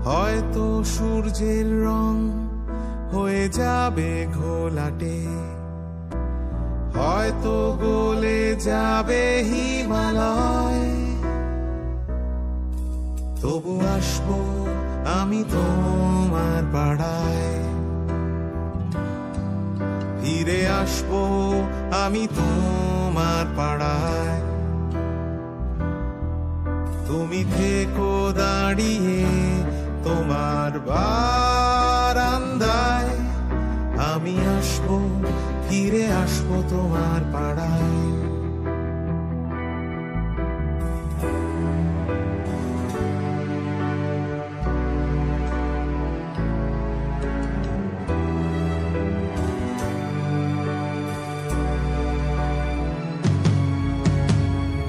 হয়তো সূর্যের রং হয়ে যাবে ঘোলাটে, হয়তো গলে যাবে হিমালয়। তবু আসবো আমি তোমার পাড়ায়, ফিরে আসবো আমি তোমার পাড়ায়। তুমি থেকো দাঁড়িয়ে তোমার বারান্দায়, আমি আসবো ফিরে আসবো তোমার পাড়ায়।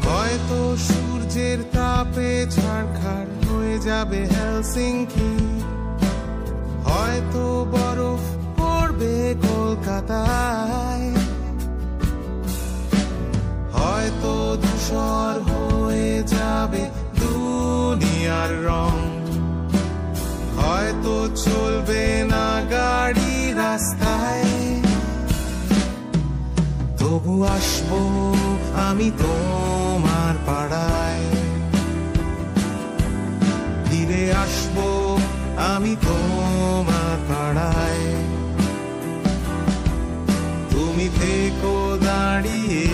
হয়তো সূর্যের তাপে ঝাড়খাড় হয়ে যাবে হেলসিংকি, হয়তো বরফ পড়বে কলকাতায়, হয়তো ধূসর হয়ে যাবে দুনিয়ার রং, হয়তো চলবে না গাড়ি রাস্তায়। তবু আসবো আমি তোমার পাড়ায়, ফিরে আসবো আমি তোমার পাড়ায়। তুমি থেকো দাঁড়িয়ে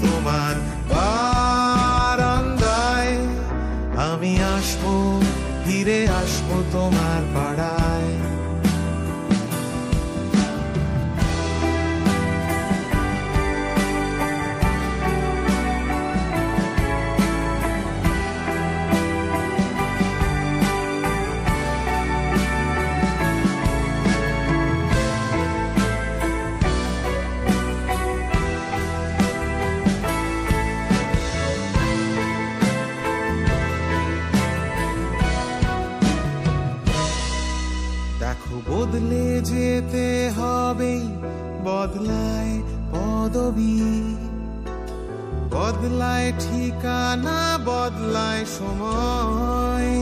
তোমার বারান্দায়, আমি আসবো ফিরে আসবো তোমার পাড়ায়। দেখো বদলে যেতে হবে, বদলায় পদবী, বদলায় ঠিকানা, বদলায় সময়।